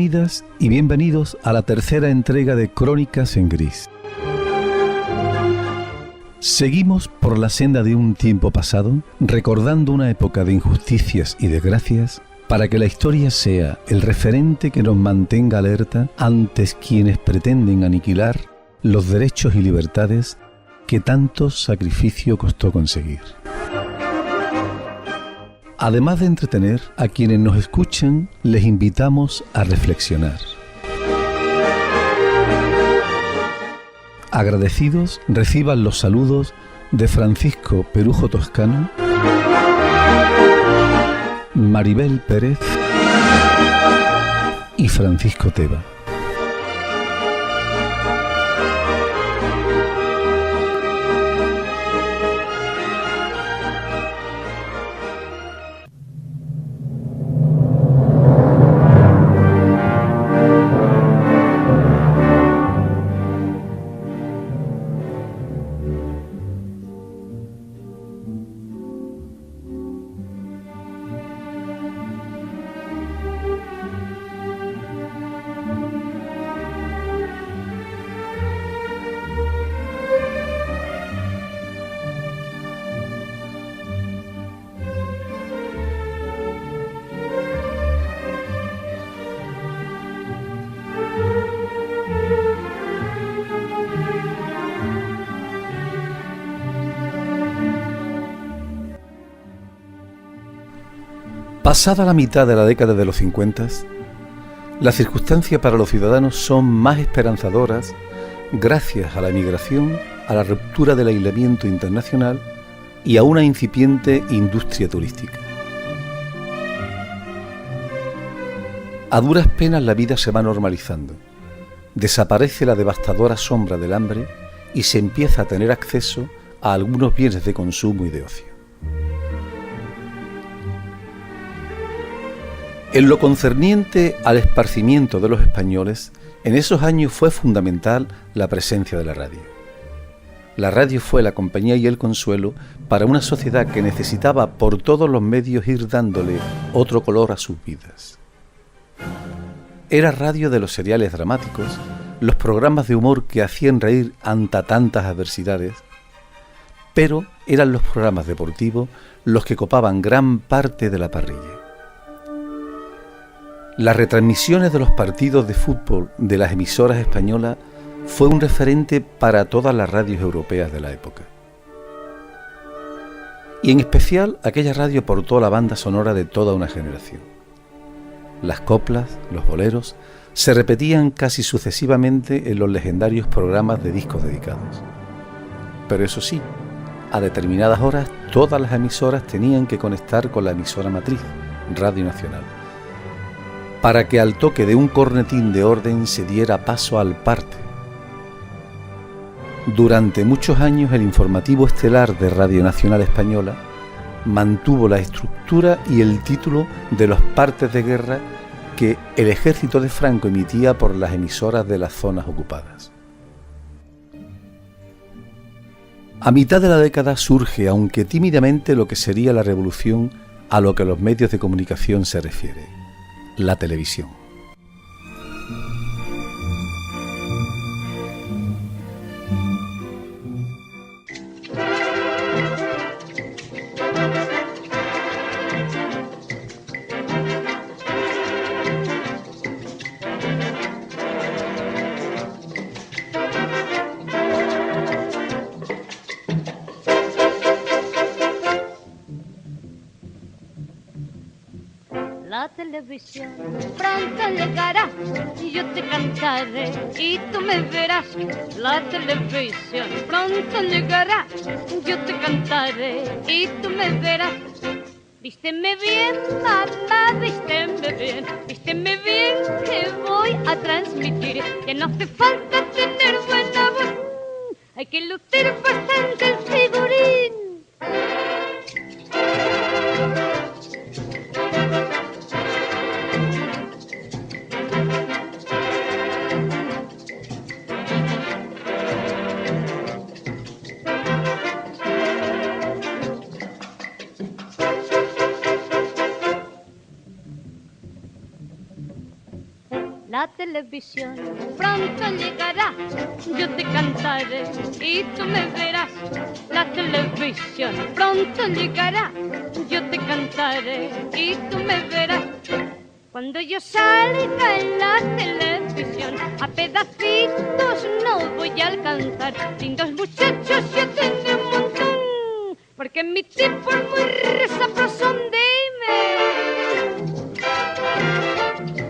Bienvenidas y bienvenidos a la tercera entrega de Crónicas en Gris. Seguimos por la senda de un tiempo pasado, recordando una época de injusticias y desgracias, para que la historia sea el referente que nos mantenga alerta ante quienes pretenden aniquilar los derechos y libertades que tanto sacrificio costó conseguir. Además de entretener, a quienes nos escuchan les invitamos a reflexionar. Agradecidos, reciban los saludos de Francisco Perujo Toscano, Maribel Pérez y Francisco Teba. Pasada la mitad de la década de los 50, las circunstancias para los ciudadanos son más esperanzadoras gracias a la emigración, a la ruptura del aislamiento internacional y a una incipiente industria turística. A duras penas la vida se va normalizando, desaparece la devastadora sombra del hambre y se empieza a tener acceso a algunos bienes de consumo y de ocio. En lo concerniente al esparcimiento de los españoles, en esos años fue fundamental la presencia de la radio. La radio fue la compañía y el consuelo para una sociedad que necesitaba por todos los medios ir dándole otro color a sus vidas. Era radio de los seriales dramáticos, los programas de humor que hacían reír ante tantas adversidades, pero eran los programas deportivos los que copaban gran parte de la parrilla. Las retransmisiones de los partidos de fútbol de las emisoras españolas fue un referente para todas las radios europeas de la época. Y en especial aquella radio portó la banda sonora de toda una generación. Las coplas, los boleros, se repetían casi sucesivamente en los legendarios programas de discos dedicados. Pero eso sí, a determinadas horas todas las emisoras tenían que conectar con la emisora matriz, Radio Nacional, para que al toque de un cornetín de orden se diera paso al parte. Durante muchos años el informativo estelar de Radio Nacional Española mantuvo la estructura y el título de los partes de guerra que el ejército de Franco emitía por las emisoras de las zonas ocupadas. A mitad de la década surge, aunque tímidamente, lo que sería la revolución a lo que los medios de comunicación se refiere: la televisión. La televisión pronto llegará y yo te cantaré y tú me verás. La televisión pronto llegará, yo te cantaré y tú me verás. Vísteme bien, mamá, vísteme bien que voy a transmitir. Que no hace falta tener buena voz, hay que lucir bastante el figurín. televisión pronto llegará, yo te cantaré y tú me verás. La televisión pronto llegará, yo te cantaré y tú me verás. Cuando yo salga en la televisión, a pedacitos no voy a alcanzar. Lindos muchachos yo tendré un montón, porque mi tipo es muy sabroso. Dime,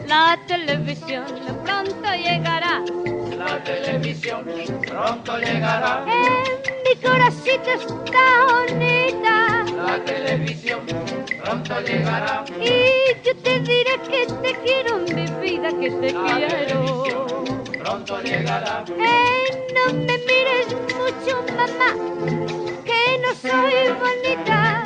la televisión pronto llegará. La televisión pronto llegará. En mi corazoncito está bonita. La televisión pronto llegará. Y yo te diré que te quiero, mi vida, que te La quiero. televisión pronto llegará. No me mires mucho, mamá, que no soy bonita.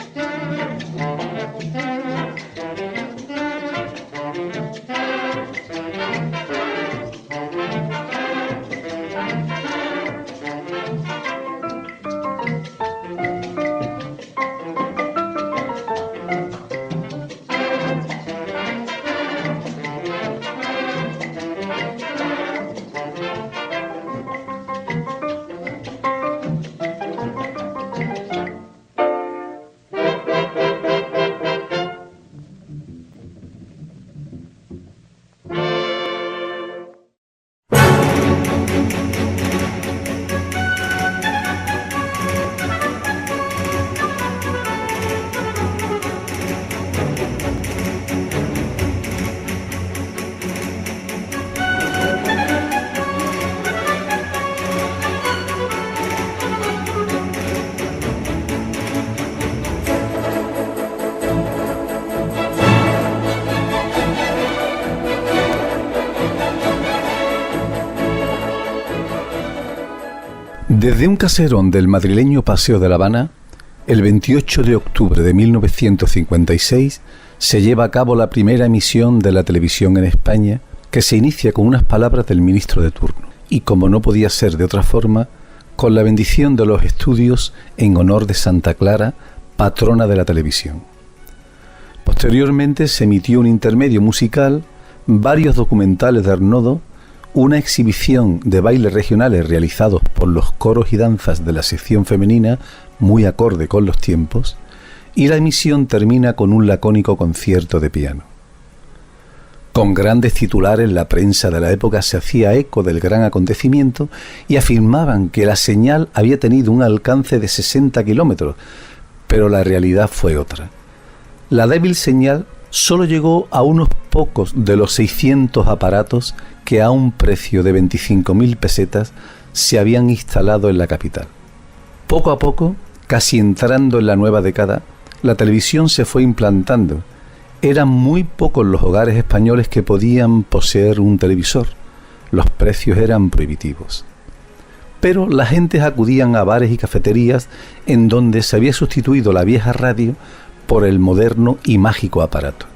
Desde un caserón del madrileño Paseo de La Habana, el 28 de octubre de 1956 se lleva a cabo la primera emisión de la televisión en España, que se inicia con unas palabras del ministro de turno, y como no podía ser de otra forma, con la bendición de los estudios en honor de Santa Clara, patrona de la televisión. Posteriormente se emitió un intermedio musical, varios documentales de Arnoldo, una exhibición de bailes regionales realizados por los coros y danzas de la sección femenina, muy acorde con los tiempos, y la emisión termina con un lacónico concierto de piano. Con grandes titulares, la prensa de la época se hacía eco del gran acontecimiento y afirmaban que la señal había tenido un alcance de 60 kilómetros, pero la realidad fue otra. La débil señal solo llegó a unos pocos de los 600 aparatos que a un precio de 25.000 pesetas se habían instalado en la capital. Poco a poco, casi entrando en la nueva década, la televisión se fue implantando. Eran muy pocos los hogares españoles que podían poseer un televisor. Los precios eran prohibitivos. Pero las gentes acudían a bares y cafeterías en donde se había sustituido la vieja radio por el moderno y mágico aparato.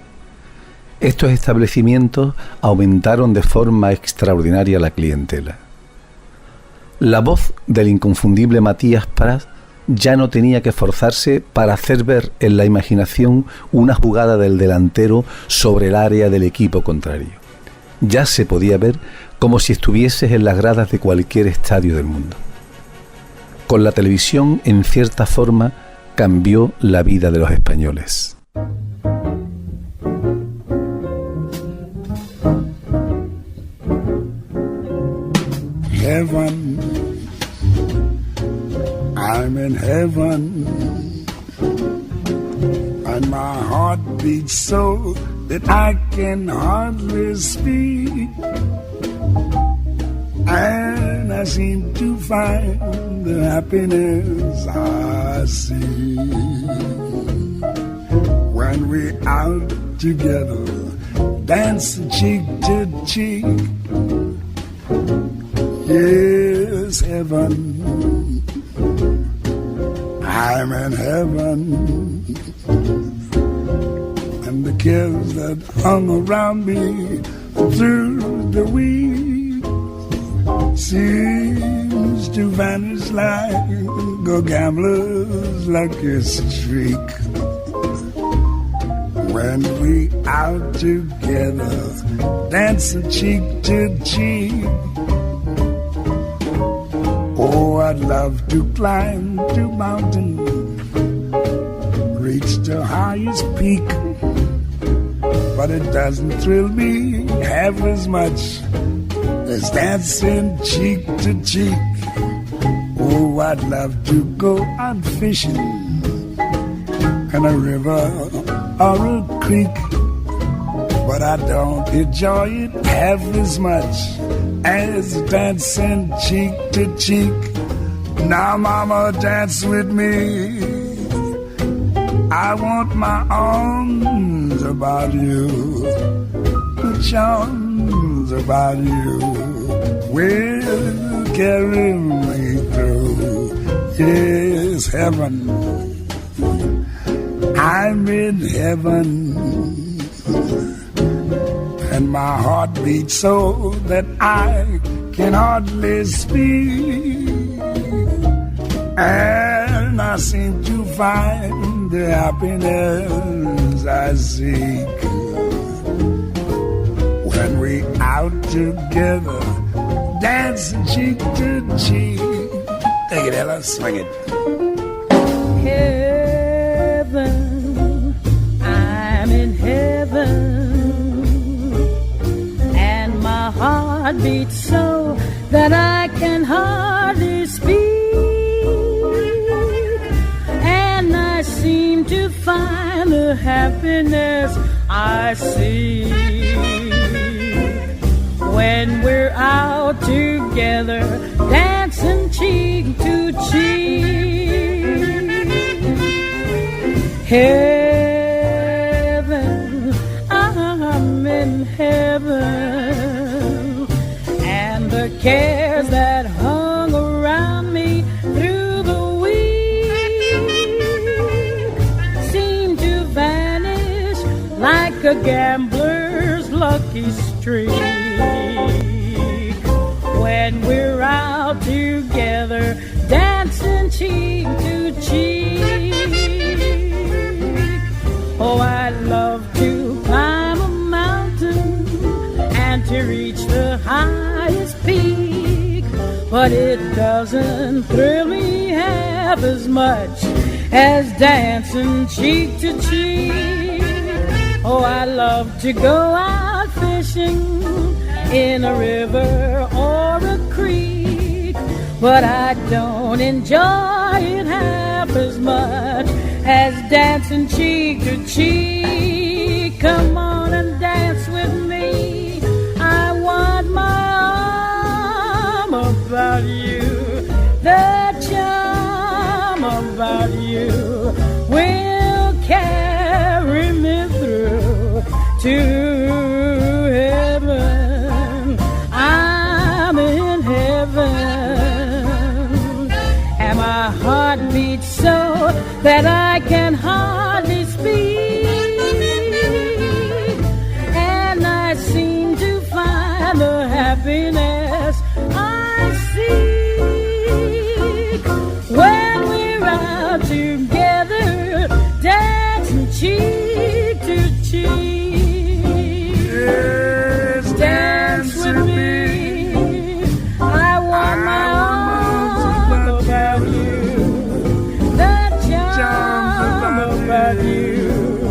Estos establecimientos aumentaron de forma extraordinaria la clientela. La voz del inconfundible Matías Prats ya no tenía que esforzarse para hacer ver en la imaginación una jugada del delantero sobre el área del equipo contrario. Ya se podía ver como si estuvieses en las gradas de cualquier estadio del mundo. Con la televisión, en cierta forma, cambió la vida de los españoles. Heaven, I'm in heaven, and my heart beats so that I can hardly speak, and I seem to find the happiness I see when we're out together, dance cheek to cheek. Yes, heaven, I'm in heaven, and the cares that hung around me through the week seems to vanish like a gambler's lucky streak when we out together, dancing cheek to cheek. Oh, I'd love to climb to mountain, reach the highest peak, but it doesn't thrill me half as much as dancing cheek to cheek. Oh, I'd love to go out fishing in a river or a creek, but I don't enjoy it half as much as dancing cheek to cheek. Now, mama, dance with me. I want my arms about you, the charms about you will carry me through. Yes, heaven, I'm in heaven, and my heart beats so that I can hardly speak, and I seem to find the happiness I seek when we out together, dancing cheek to cheek. Take it, Ella, swing it. Heaven, I'm in heaven, and my heart beats so that I can hardly speak, and I seem to find the happiness I see when we're out together, dancing cheek to cheek. Heaven, I'm in heaven, and the cares that hung around me through the week seem to vanish like a gambler's lucky streak when we're out together, dancing cheek to cheek. Oh, I love to climb a mountain and to reach the highest peak, but it doesn't thrill me half as much as dancing cheek to cheek. Oh, I love to go out fishing in a river or a creek, but I don't enjoy it half as much as dancing cheek to cheek. Come on and dance with me. I want my arm about you. The charm about you will carry me through to heaven. I'm in heaven, and my heart beats so that I can hardly speak, and I seem to find the happiness I seek when we're out together, dancing cheek to cheek. Yes, Dance with me. I want my arms about you. The charm about you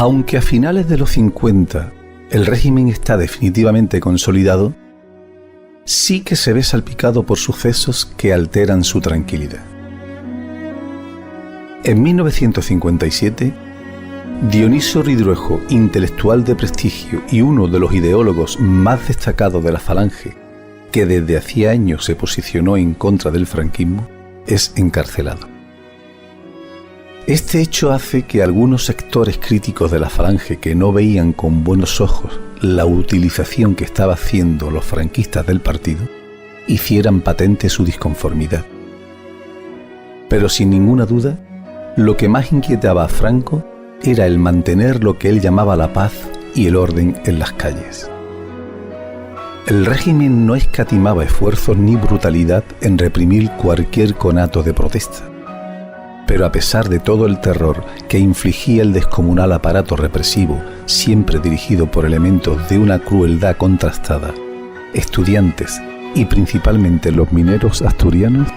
Aunque a finales de los 50 el régimen está definitivamente consolidado, sí que se ve salpicado por sucesos que alteran su tranquilidad. En 1957, Dionisio Ridruejo, intelectual de prestigio y uno de los ideólogos más destacados de la Falange, que desde hacía años se posicionó en contra del franquismo, es encarcelado. Este hecho hace que algunos sectores críticos de la Falange, que no veían con buenos ojos la utilización que estaban haciendo los franquistas del partido, hicieran patente su disconformidad. Pero sin ninguna duda, lo que más inquietaba a Franco era el mantener lo que él llamaba la paz y el orden en las calles. El régimen no escatimaba esfuerzos ni brutalidad en reprimir cualquier conato de protesta. Pero a pesar de todo el terror que infligía el descomunal aparato represivo, siempre dirigido por elementos de una crueldad contrastada, estudiantes y principalmente los mineros asturianos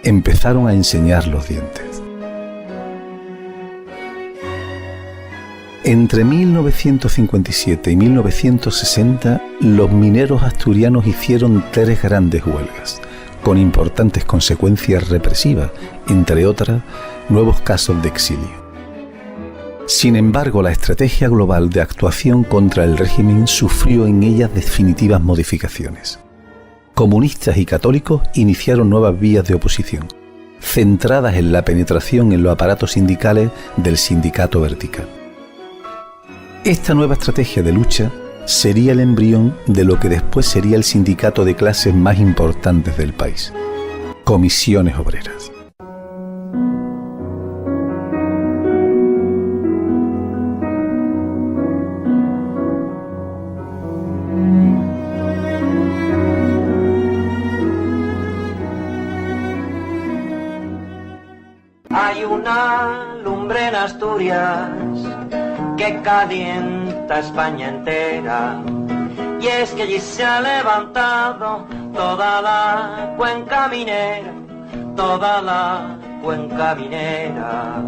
empezaron a enseñar los dientes. Entre 1957 y 1960, los mineros asturianos hicieron 3 grandes huelgas, con importantes consecuencias represivas, entre otras, nuevos casos de exilio. Sin embargo, la estrategia global de actuación contra el régimen sufrió en ellas definitivas modificaciones. Comunistas y católicos iniciaron nuevas vías de oposición, centradas en la penetración en los aparatos sindicales del sindicato vertical. Esta nueva estrategia de lucha sería el embrión de lo que después sería el sindicato de clases más importantes del país, Comisiones Obreras. Hay una lumbre en Asturias que calienta España entera, y es que allí se ha levantado toda la cuenca minera, toda la cuenca minera.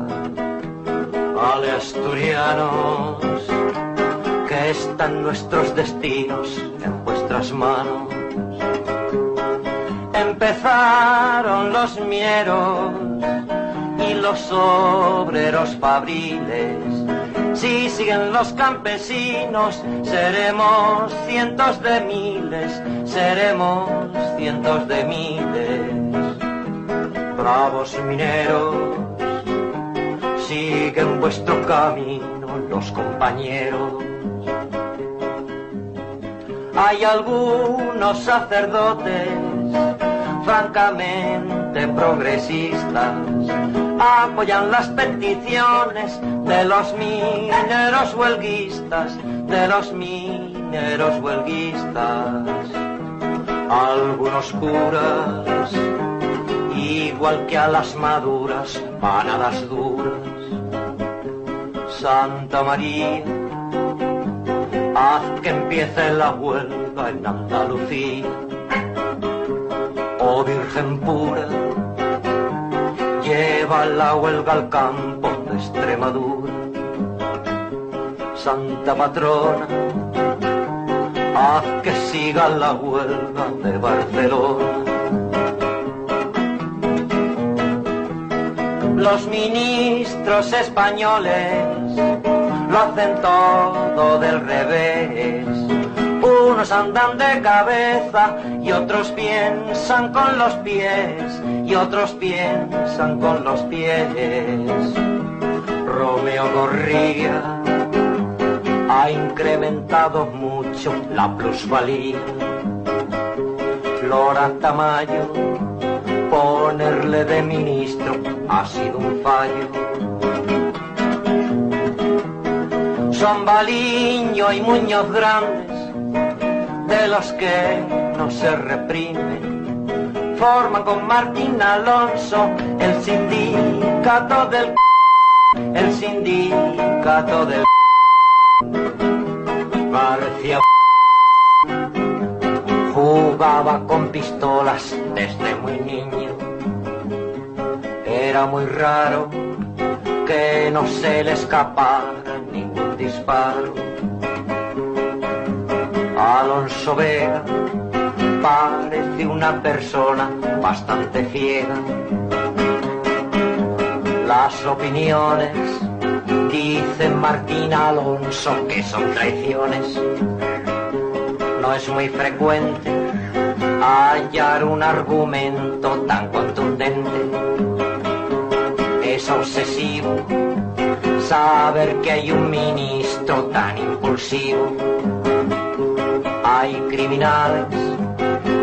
Ale, asturianos, que están nuestros destinos en vuestras manos. Empezaron los mineros y los obreros fabriles. Si siguen los campesinos, seremos cientos de miles, seremos cientos de miles. Bravos mineros, siguen vuestro camino los compañeros. Hay algunos sacerdotes francamente progresistas, apoyan las peticiones de los mineros huelguistas, de los mineros huelguistas. Algunos curas, igual que a las maduras, van a las duras. Santa María, haz que empiece la huelga en Andalucía. Oh Virgen pura, lleva la huelga al campo de Extremadura. Santa Patrona, haz que siga la huelga de Barcelona. Los ministros españoles lo hacen todo del revés. Unos andan de cabeza y otros piensan con los pies, y otros piensan con los pies. Romeo Gorría ha incrementado mucho la plusvalía. Flora Tamayo, ponerle de ministro ha sido un fallo. Son Baliño y Muñoz Grandes, de los que no se reprimen, forman con Martín Alonso el sindicato del García jugaba con pistolas desde muy niño. Era muy raro que no se le escapara ningún disparo. Alonso Vega parece una persona bastante ciega. Las opiniones, dicen Martín Alonso, que son traiciones. No es muy frecuente hallar un argumento tan contundente. Es obsesivo saber que hay un ministro tan impulsivo. Hay criminales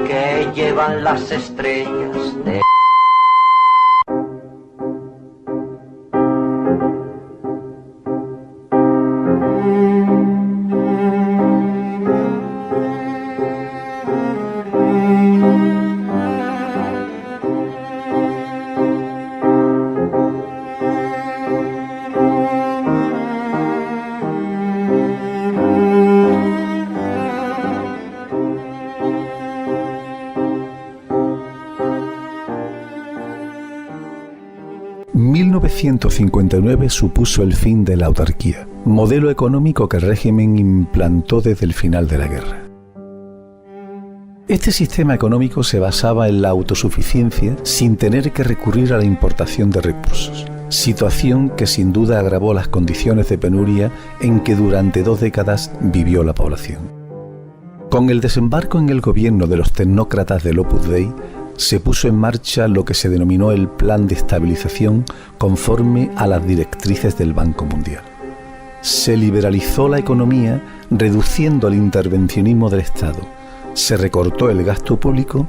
que llevan las estrellas de... ...1959 supuso el fin de la autarquía, modelo económico que el régimen implantó desde el final de la guerra. Este sistema económico se basaba en la autosuficiencia sin tener que recurrir a la importación de recursos, situación que sin duda agravó las condiciones de penuria en que durante 2 décadas vivió la población. Con el desembarco en el gobierno de los tecnócratas del Opus Dei, se puso en marcha lo que se denominó el Plan de Estabilización conforme a las directrices del Banco Mundial. Se liberalizó la economía reduciendo el intervencionismo del Estado, se recortó el gasto público,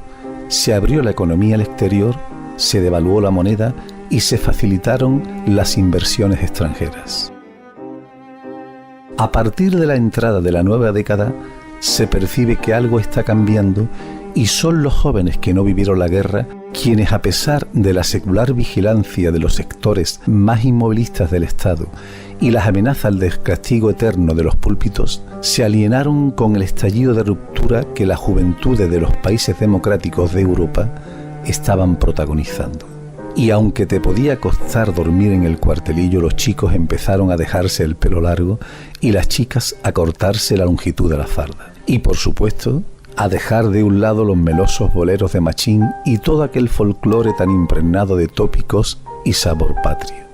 se abrió la economía al exterior, se devaluó la moneda y se facilitaron las inversiones extranjeras. A partir de la entrada de la nueva década, se percibe que algo está cambiando y son los jóvenes que no vivieron la guerra quienes, a pesar de la secular vigilancia de los sectores más inmovilistas del Estado y las amenazas del castigo eterno de los púlpitos, se alienaron con el estallido de ruptura que las juventudes de los países democráticos de Europa estaban protagonizando. Y aunque te podía costar dormir en el cuartelillo, los chicos empezaron a dejarse el pelo largo y las chicas a cortarse la longitud de la farda. Y por supuesto, a dejar de un lado los melosos boleros de Machín y todo aquel folclore tan impregnado de tópicos y sabor patrio.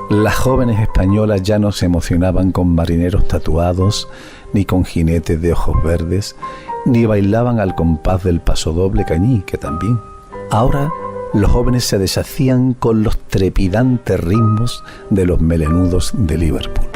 Las jóvenes españolas ya no se emocionaban con marineros tatuados, ni con jinetes de ojos verdes, ni bailaban al compás del pasodoble cañí, que también. Ahora los jóvenes se deshacían con los trepidantes ritmos de los melenudos de Liverpool.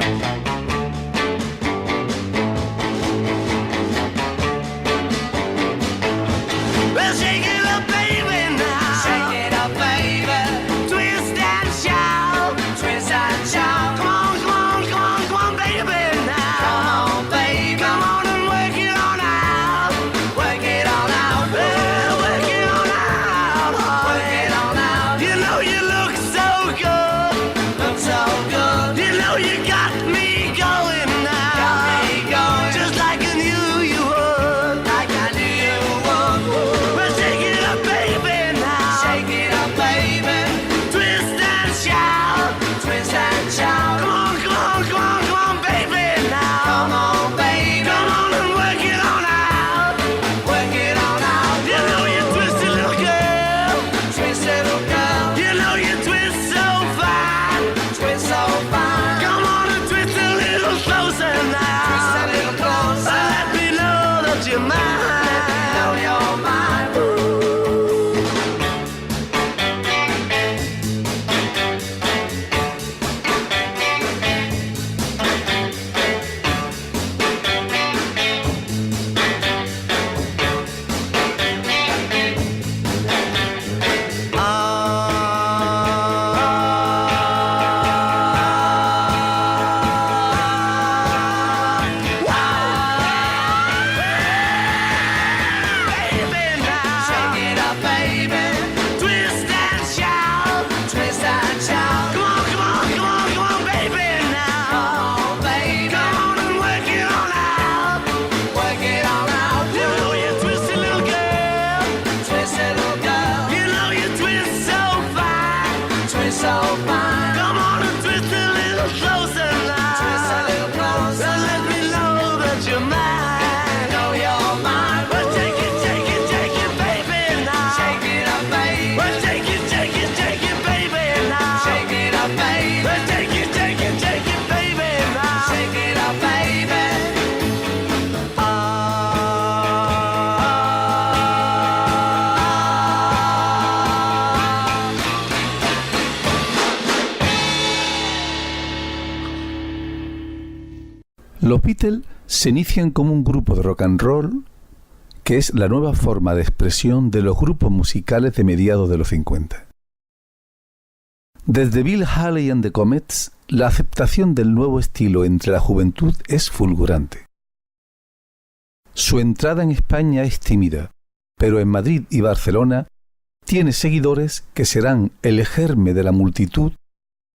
Just like I knew you would, like I knew you would. We're taking Los Beatles se inician como un grupo de rock and roll, que es la nueva forma de expresión de los grupos musicales de mediados de los 50. Desde Bill Haley and the Comets, la aceptación del nuevo estilo entre la juventud es fulgurante. Su entrada en España es tímida, pero en Madrid y Barcelona tiene seguidores que serán el germen de la multitud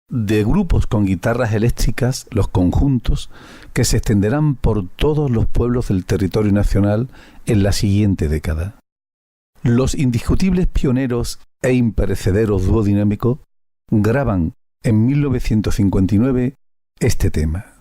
de grupos con guitarras eléctricas, los conjuntos, que se extenderán por todos los pueblos del territorio nacional en la siguiente década. Los indiscutibles pioneros e imperecederos dúo dinámico graban en 1959 este tema.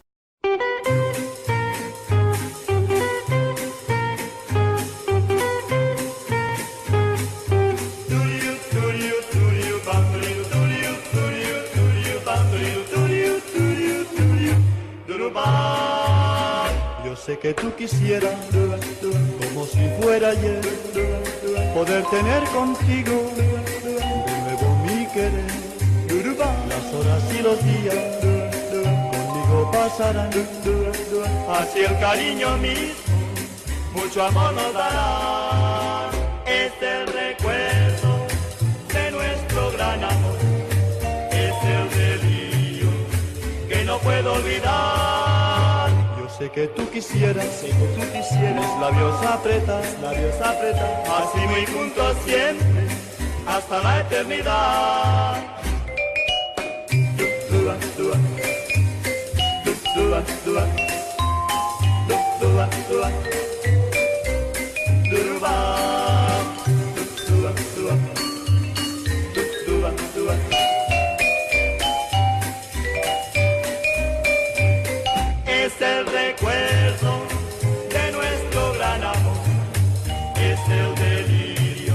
Yo sé que tú quisieras, como si fuera ayer, poder tener contigo de nuevo mi querer. Las horas y los días conmigo pasarán, así el cariño mismo mucho amor nos dará. Es el recuerdo de nuestro gran amor, es el delirio que no puedo olvidar. Yo sé que tú quisieras, labios apretas, así muy juntos siempre, hasta la eternidad. Es el recuerdo de nuestro gran amor, es el delirio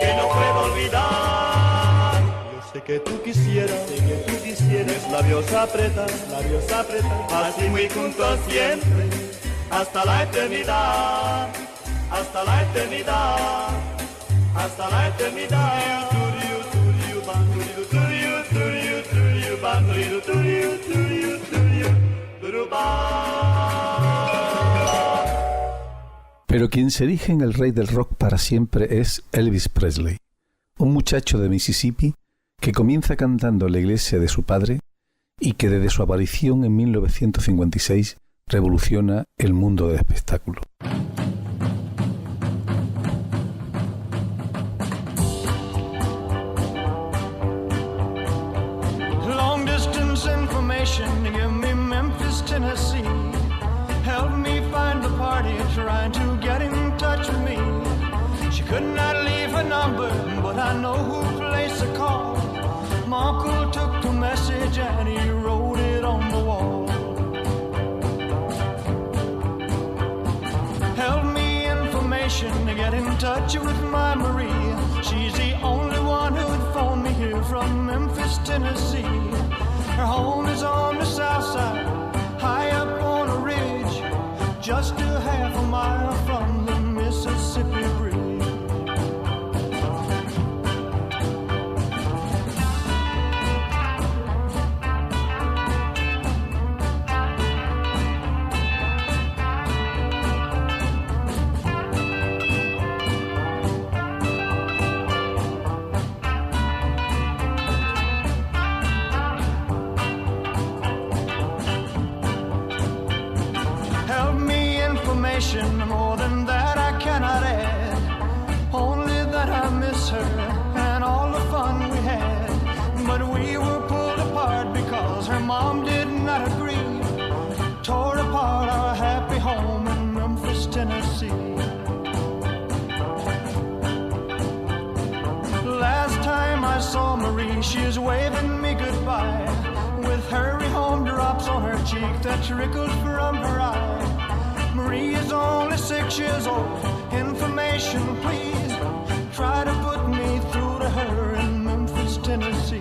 que no puedo olvidar. Yo sé que tú quisieras, labios apretas, así muy juntos siempre, hasta la eternidad, hasta la eternidad, hasta la eternidad. Pero quien se erige en el rey del rock para siempre es Elvis Presley, un muchacho de Mississippi que comienza cantando en la iglesia de su padre y que desde su aparición en 1956 revoluciona el mundo del espectáculo. Long distance information to give me Memphis, Tennessee. Help me find the party trying to get in touch with me. She could not leave her number, but I know who placed the call. My uncle took the message and he wrote it on the wall. Help me information to get in touch with my Marie. She's the only one who'd phone me here from Memphis, Tennessee. Her home is on the south side, high up on a ridge, just a half a mile from the Mississippi Bridge. More than that I cannot add, only that I miss her and all the fun we had. But we were pulled apart because her mom did not agree, tore apart our happy home in Memphis, Tennessee. Last time I saw Marie, she was waving me goodbye, with hurry home drops on her cheek that trickled from her eye. Marie is only 6 years old. Information, please. Try to put me through to her in Memphis, Tennessee.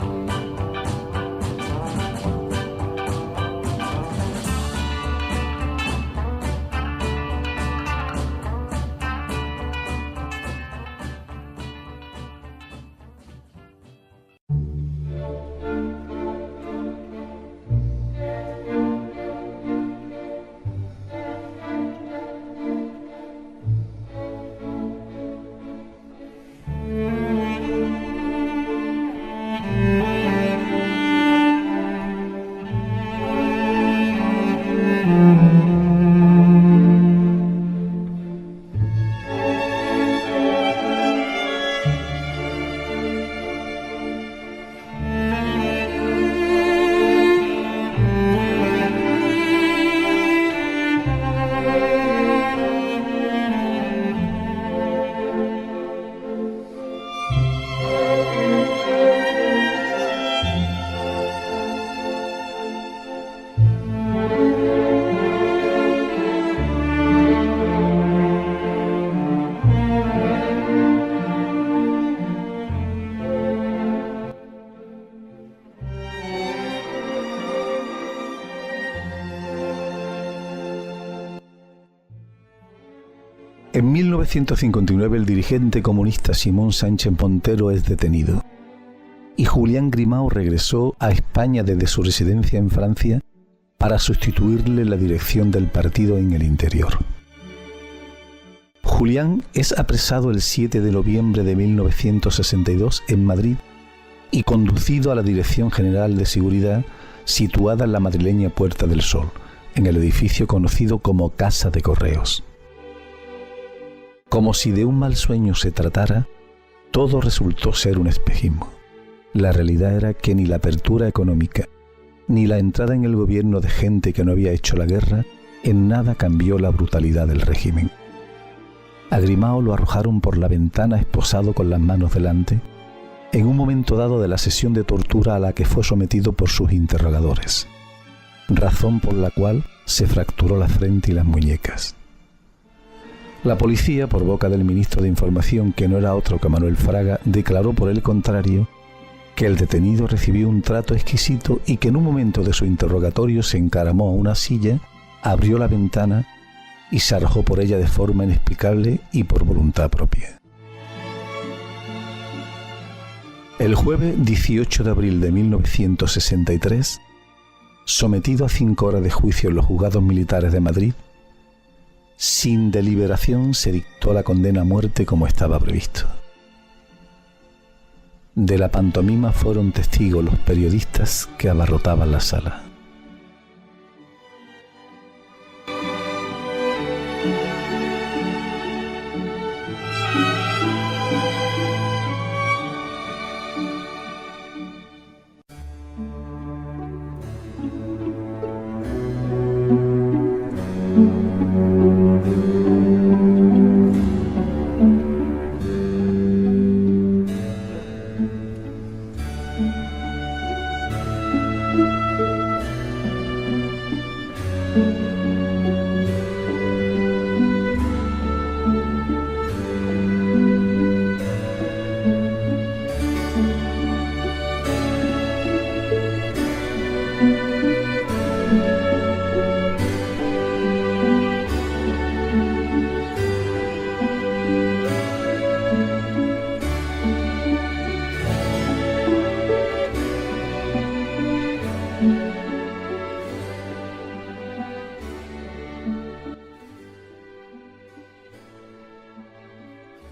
En 1959 el dirigente comunista Simón Sánchez Montero es detenido y Julián Grimao regresó a España desde su residencia en Francia para sustituirle la dirección del partido en el interior. Julián es apresado el 7 de noviembre de 1962 en Madrid y conducido a la Dirección General de Seguridad situada en la madrileña Puerta del Sol, en el edificio conocido como Casa de Correos. Como si de un mal sueño se tratara, todo resultó ser un espejismo. La realidad era que ni la apertura económica, ni la entrada en el gobierno de gente que no había hecho la guerra, en nada cambió la brutalidad del régimen. A Grimao lo arrojaron por la ventana esposado con las manos delante, en un momento dado de la sesión de tortura a la que fue sometido por sus interrogadores, razón por la cual se fracturó la frente y las muñecas. La policía, por boca del ministro de Información, que no era otro que Manuel Fraga, declaró por el contrario que el detenido recibió un trato exquisito y que en un momento de su interrogatorio se encaramó a una silla, abrió la ventana y se arrojó por ella de forma inexplicable y por voluntad propia. El jueves 18 de abril de 1963, sometido a 5 horas de juicio en los juzgados militares de Madrid, sin deliberación se dictó la condena a muerte como estaba previsto. De la pantomima fueron testigos los periodistas que abarrotaban la sala.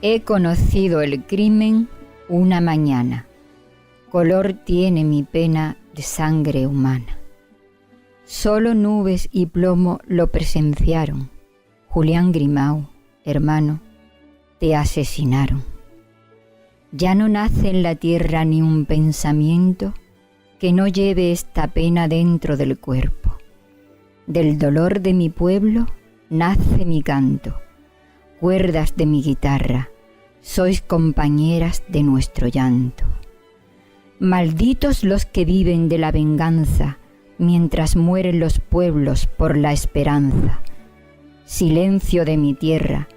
He conocido el crimen una mañana. Color tiene mi pena de sangre humana. Solo nubes y plomo lo presenciaron. Julián Grimao, hermano, te asesinaron. Ya no nace en la tierra ni un pensamiento que no lleve esta pena dentro del cuerpo. Del dolor de mi pueblo nace mi canto. Cuerdas de mi guitarra, sois compañeras de nuestro llanto. Malditos los que viven de la venganza, mientras mueren los pueblos por la esperanza. Silencio de mi tierra,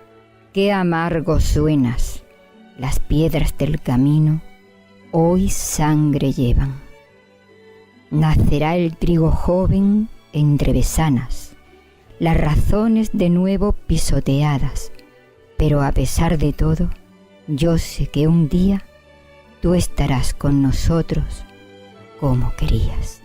qué amargo suenas. Las piedras del camino hoy sangre llevan. Nacerá el trigo joven entre besanas, las razones de nuevo pisoteadas, pero a pesar de todo, yo sé que un día tú estarás con nosotros como querías.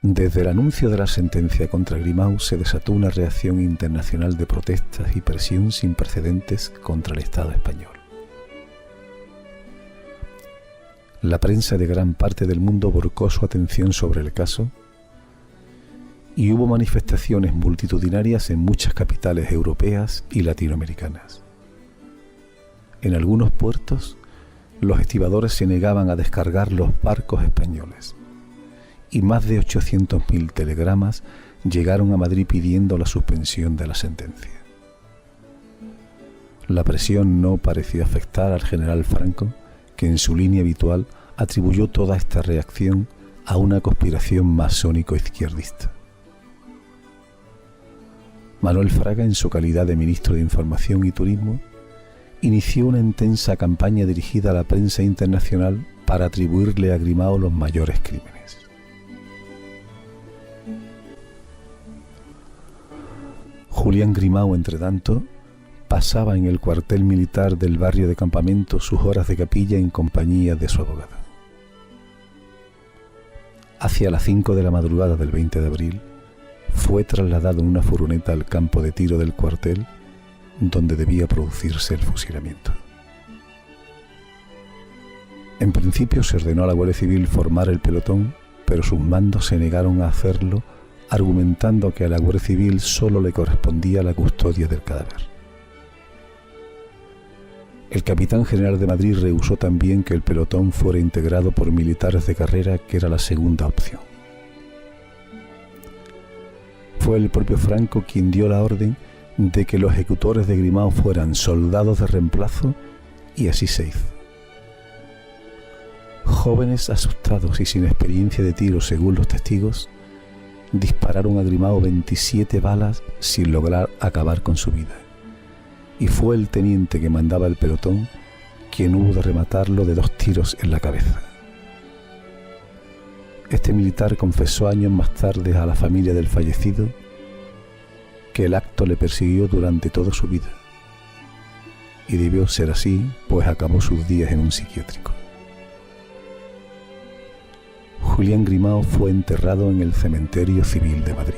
Desde el anuncio de la sentencia contra Grimao se desató una reacción internacional de protestas y presión sin precedentes contra el Estado español. La prensa de gran parte del mundo volcó su atención sobre el caso y hubo manifestaciones multitudinarias en muchas capitales europeas y latinoamericanas. En algunos puertos, los estibadores se negaban a descargar los barcos españoles y más de 800.000 telegramas llegaron a Madrid pidiendo la suspensión de la sentencia. La presión no pareció afectar al general Franco, que en su línea habitual atribuyó toda esta reacción a una conspiración masónico-izquierdista. Manuel Fraga, en su calidad de ministro de Información y Turismo, inició una intensa campaña dirigida a la prensa internacional para atribuirle a Grimao los mayores crímenes. Julián Grimao, entre tanto, pasaba en el cuartel militar del barrio de Campamento sus horas de capilla en compañía de su abogado. Hacia las 5 de la madrugada del 20 de abril, fue trasladado en una furgoneta al campo de tiro del cuartel, donde debía producirse el fusilamiento. En principio se ordenó a la Guardia Civil formar el pelotón, pero sus mandos se negaron a hacerlo, argumentando que a la Guardia Civil solo le correspondía la custodia del cadáver. El capitán general de Madrid rehusó también que el pelotón fuera integrado por militares de carrera, que era la segunda opción. Fue el propio Franco quien dio la orden de que los ejecutores de Grimao fueran soldados de reemplazo, y así se hizo. Jóvenes asustados y sin experiencia de tiro, según los testigos, dispararon a Grimao 27 balas sin lograr acabar con su vida, y fue el teniente que mandaba el pelotón quien hubo de rematarlo de 2 tiros en la cabeza. Este militar confesó años más tarde a la familia del fallecido que el acto le persiguió durante toda su vida, y debió ser así, pues acabó sus días en un psiquiátrico. Julián Grimao fue enterrado en el Cementerio Civil de Madrid.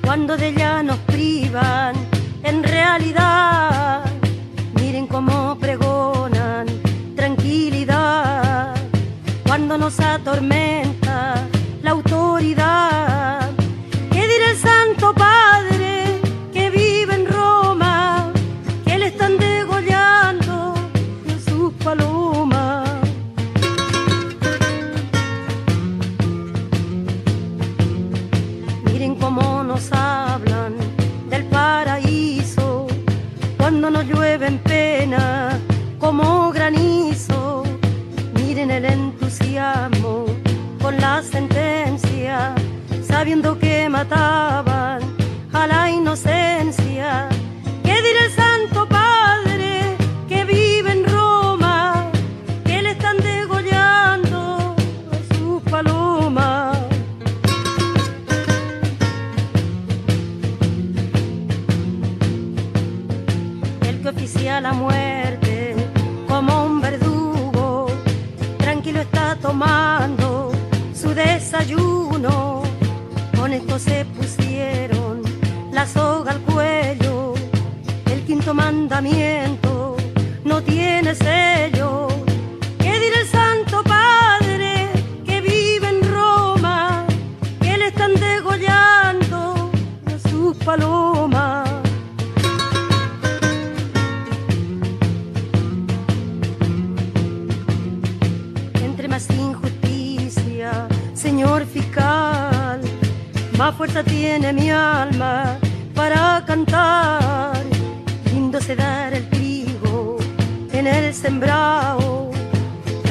Cuando de ella nos privan, en realidad, miren cómo pregonan tranquilidad. Cuando nos atormenta la autoridad, ¿qué dirá el Santo Padre que vive en Roma? Que le están degollando sus palomas. Miren cómo nos hablan del paraíso, cuando nos llueve en pena como granizo. Miren el entusiasmo con la sentencia, sabiendo que mataban a la inocencia. ¿Qué dirá el Santo Padre que vive en Roma? Que le están degollando a sus palomas. El que oficia la muerte como un verdugo, tranquilo está tomando su desayuno. Con esto se pusieron la soga al cuello. El quinto mandamiento no tiene sello. ¿Qué dirá el Santo Padre que vive en Roma? Que le están degollando a sus palomas. Entre más injusticia, señor fiscal, más fuerza tiene mi alma para cantar. Lindo se dar el trigo en el sembrado,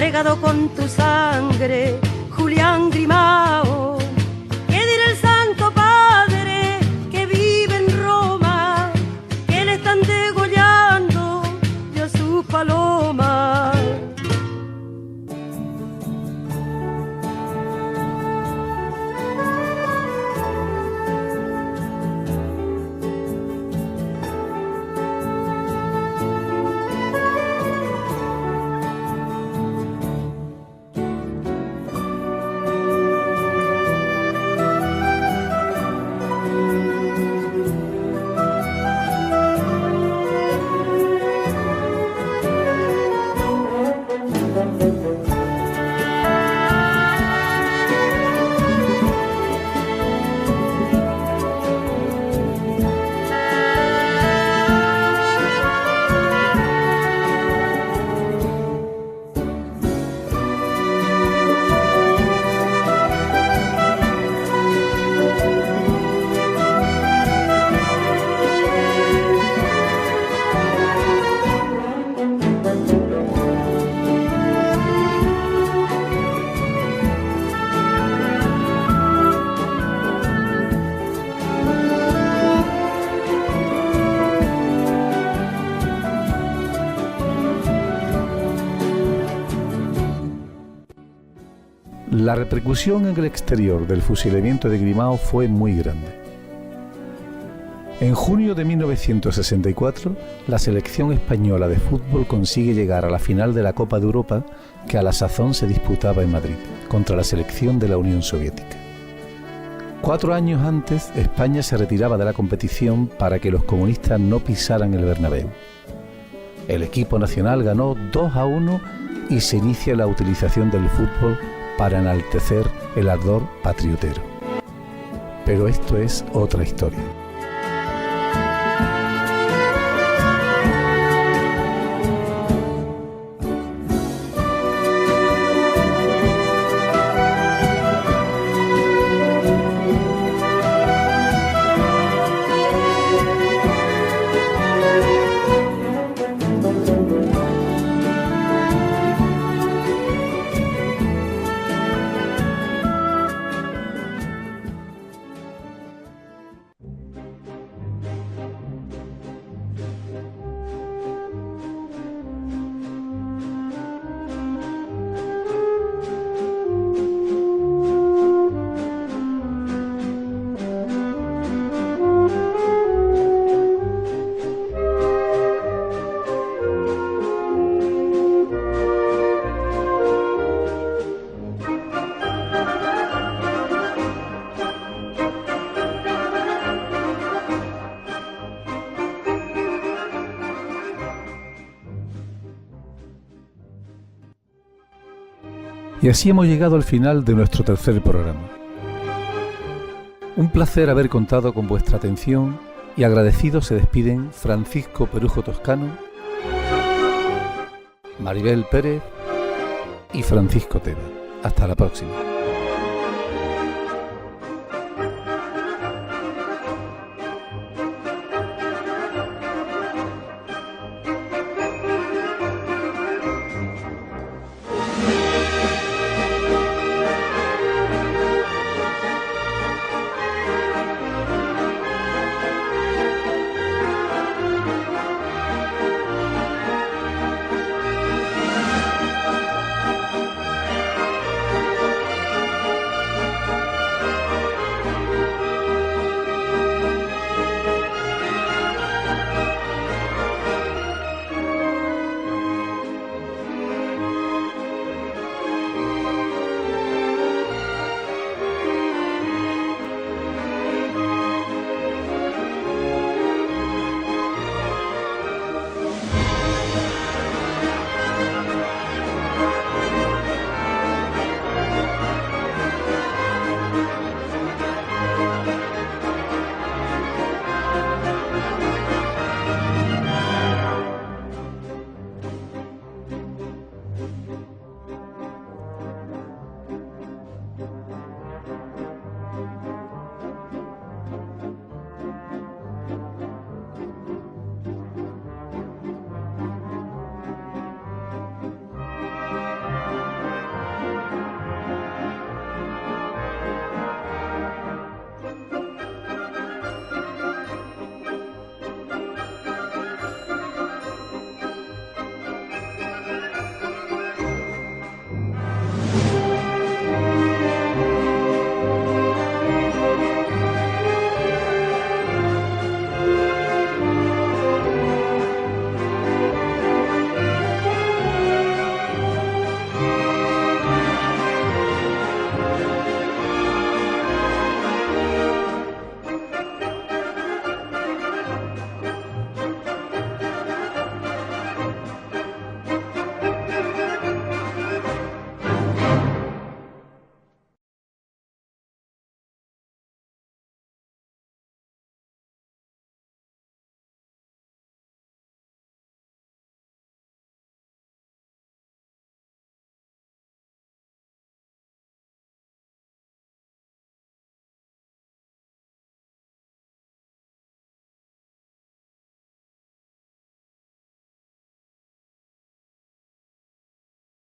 regado con tu sangre, Julián Grimao. ¿Qué dirá el Santo Padre que vive en Roma, que le están degollando ya sus palomas? La repercusión en el exterior del fusilamiento de Grimao fue muy grande. En junio de 1964, la selección española de fútbol consigue llegar a la final de la Copa de Europa, que a la sazón se disputaba en Madrid, contra la selección de la Unión Soviética. 4 años antes, España se retiraba de la competición para que los comunistas no pisaran el Bernabéu. El equipo nacional ganó 2-1 y se inicia la utilización del fútbol para enaltecer el ardor patriotero. Pero esto es otra historia. Y así hemos llegado al final de nuestro tercer programa. Un placer haber contado con vuestra atención y agradecidos se despiden Francisco Perujo Toscano, Maribel Pérez y Francisco Tena. Hasta la próxima.